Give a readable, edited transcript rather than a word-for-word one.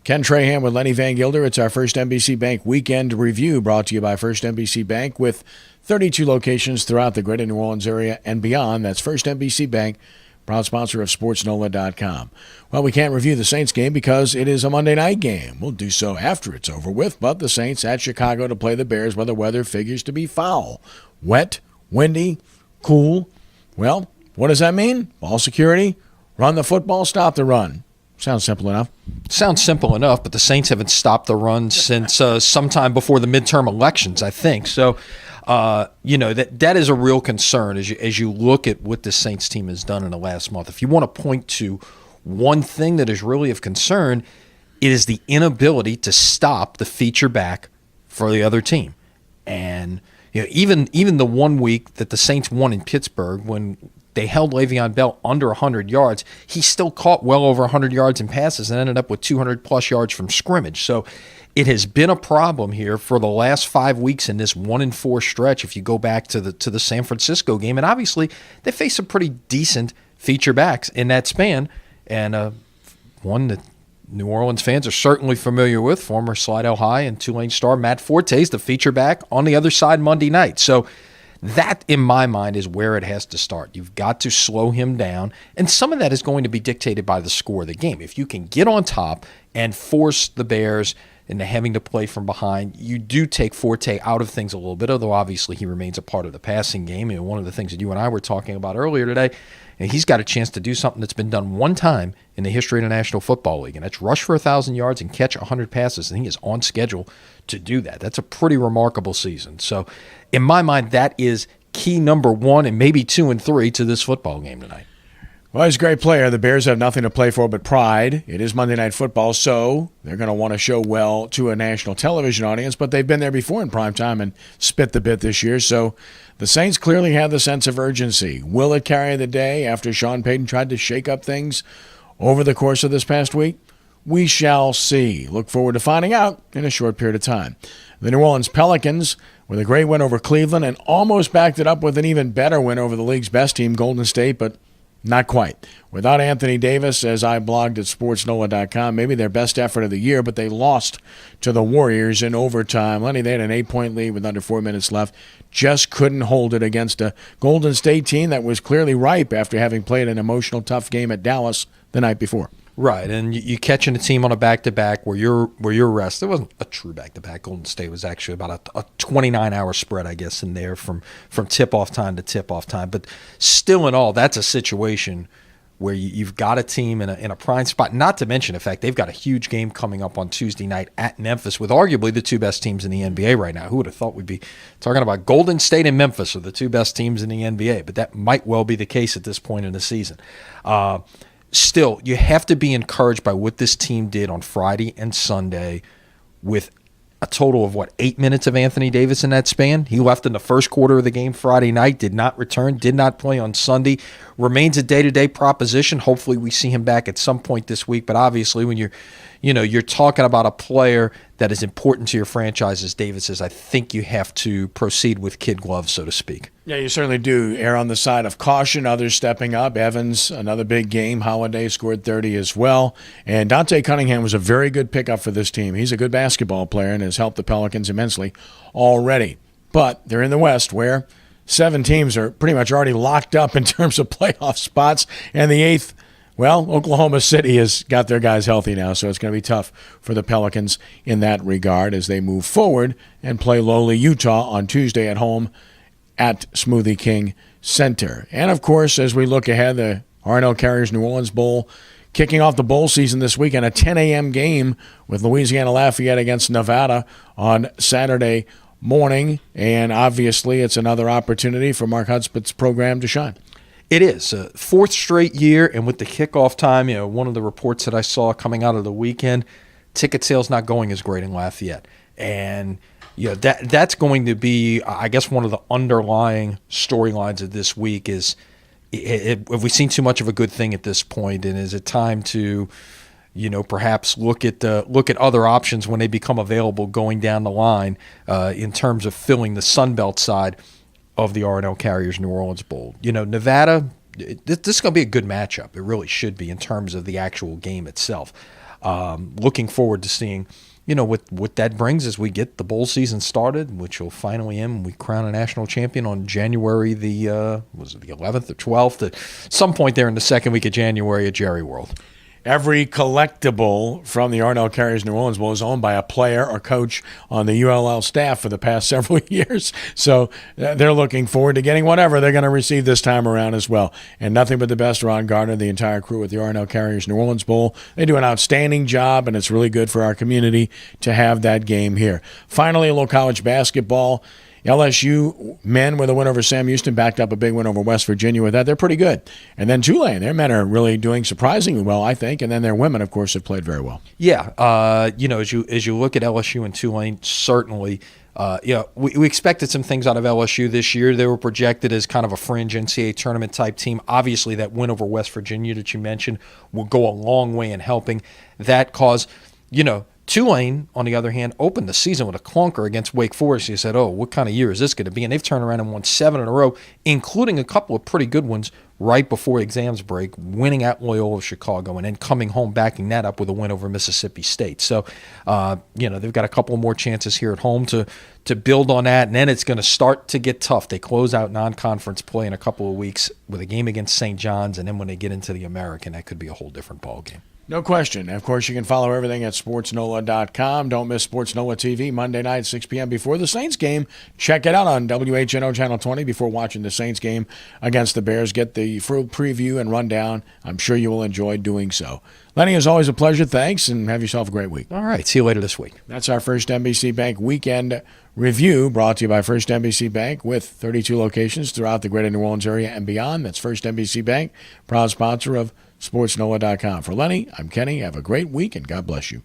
Ken Trahan with Lenny Vangilder. It's our First NBC Bank Weekend Review, brought to you by First NBC Bank, with 32 locations throughout the greater New Orleans area and beyond. That's First NBC Bank, proud sponsor of SportsNola.com. Well, we can't review the Saints game because it is a Monday night game. We'll do so after it's over with, but the Saints at Chicago to play the Bears, where the weather figures to be foul. Wet, windy, cool. Well, what does that mean? Ball security, run the football, stop the run. Sounds simple enough. Sounds simple enough, but the Saints haven't stopped the run since sometime before the midterm elections, I think. So, that is a real concern as you look at what the Saints team has done in the last month. If you want to point to one thing that is really of concern, it is the inability to stop the feature back for the other team. And even the 1 week that the Saints won in Pittsburgh, when they held Le'Veon Bell under 100 yards, he still caught well over 100 yards in passes and ended up with 200-plus yards from scrimmage. So it has been a problem here for the last 5 weeks in this 1-4 stretch if you go back to the San Francisco game. And obviously, they faced some pretty decent feature backs in that span, and one that New Orleans fans are certainly familiar with, former Slidell High and Tulane star Matt Fortes, the feature back on the other side Monday night. So that, in my mind, is where it has to start. You've got to slow him down, and some of that is going to be dictated by the score of the game. If you can get on top and force the Bears into having to play from behind, you do take Forte out of things a little bit, although obviously he remains a part of the passing game. And one of the things that you and I were talking about earlier today, and he's got a chance to do something that's been done one time in the history of the National Football League, and that's rush for 1,000 yards and catch 100 passes, and he is on schedule to do that. That's a pretty remarkable season. So in my mind, that is key number 1 and maybe 2 and 3 to this football game tonight. Well, he's a great player. The Bears have nothing to play for but pride. It is Monday Night Football, so they're going to want to show well to a national television audience, but they've been there before in primetime and spit the bit this year. So the Saints clearly have the sense of urgency. Will it carry the day after Sean Payton tried to shake up things over the course of this past week? We shall see. Look forward to finding out in a short period of time. The New Orleans Pelicans, with a great win over Cleveland, and almost backed it up with an even better win over the league's best team, Golden State, but not quite. Without Anthony Davis, as I blogged at SportsNola.com, maybe their best effort of the year, but they lost to the Warriors in overtime. Lenny, they had an 8-point lead with under 4 minutes left. Just couldn't hold it against a Golden State team that was clearly ripe after having played an emotional, tough game at Dallas the night before. Right, and you catching a team on a back-to-back where you're rested. It wasn't a true back-to-back. Golden State was actually about a 29-hour spread, I guess, in there from tip-off time to tip-off time. But still in all, that's a situation where you've got a team in a prime spot, not to mention the fact they've got a huge game coming up on Tuesday night at Memphis with arguably the two best teams in the NBA right now. Who would have thought we'd be talking about Golden State and Memphis are the two best teams in the NBA, but that might well be the case at this point in the season. Still, you have to be encouraged by what this team did on Friday and Sunday with a total of, 8 minutes of Anthony Davis in that span? He left in the first quarter of the game Friday night, did not return, did not play on Sunday. Remains a day-to-day proposition. Hopefully we see him back at some point this week, but obviously when you're talking about a player that is important to your franchise as Davis is, I think you have to proceed with kid gloves, so to speak. Yeah, you certainly do. Err on the side of caution, others stepping up. Evans, another big game. Holiday scored 30 as well. And Dante Cunningham was a very good pickup for this team. He's a good basketball player and has helped the Pelicans immensely already. But they're in the West, where 7 teams are pretty much already locked up in terms of playoff spots. And the 8th, well, Oklahoma City has got their guys healthy now, so it's going to be tough for the Pelicans in that regard as they move forward and play lowly Utah on Tuesday at home at Smoothie King Center. And, of course, as we look ahead, the R&L Carriers New Orleans Bowl kicking off the bowl season this weekend, a 10 a.m. game with Louisiana Lafayette against Nevada on Saturday morning. And, obviously, it's another opportunity for Mark Hudspeth's program to shine. It is. 4th straight year, and with the kickoff time, one of the reports that I saw coming out of the weekend, ticket sales not going as great in Lafayette. And that's going to be, I guess, one of the underlying storylines of this week is, have we seen too much of a good thing at this point, and is it time to, perhaps look at other options when they become available going down the line in terms of filling the Sun Belt side of the R&L Carriers New Orleans Bowl. Nevada, this is going to be a good matchup. It really should be in terms of the actual game itself. Looking forward to seeing, what that brings as we get the bowl season started, which will finally end when we crown a national champion on January the 11th or 12th, at some point there in the second week of January at Jerry World. Every collectible from the Arnell Carriers New Orleans Bowl is owned by a player or coach on the ULL staff for the past several years. So they're looking forward to getting whatever they're going to receive this time around as well. And nothing but the best, Ron Gardner, the entire crew at the Arnell Carriers New Orleans Bowl. They do an outstanding job, and it's really good for our community to have that game here. Finally, a little college basketball. LSU men with a win over Sam Houston backed up a big win over West Virginia with that. They're pretty good. And then Tulane, their men are really doing surprisingly well, I think. And then their women, of course, have played very well. Yeah, as you look at LSU and Tulane, certainly, we expected some things out of LSU this year. They were projected as kind of a fringe NCAA tournament type team. Obviously, that win over West Virginia that you mentioned will go a long way in helping that cause. Tulane, on the other hand, opened the season with a clunker against Wake Forest. You said, what kind of year is this going to be? And they've turned around and won 7 in a row, including a couple of pretty good ones right before exams break, winning at Loyola Chicago and then coming home backing that up with a win over Mississippi State. So, they've got a couple more chances here at home to build on that, and then it's going to start to get tough. They close out non-conference play in a couple of weeks with a game against St. John's, and then when they get into the American, that could be a whole different ballgame. No question. Of course, you can follow everything at sportsnola.com. Don't miss Sports Nola TV Monday night, 6 p.m. before the Saints game. Check it out on WHNO Channel 20 before watching the Saints game against the Bears. Get the full preview and rundown. I'm sure you will enjoy doing so. Lenny, as always, a pleasure. Thanks, and have yourself a great week. All right. See you later this week. That's our First NBC Bank Weekend Review, brought to you by First NBC Bank with 32 locations throughout the greater New Orleans area and beyond. That's First NBC Bank, proud sponsor of SportsNola.com. For Lenny, I'm Kenny. Have a great week, and God bless you.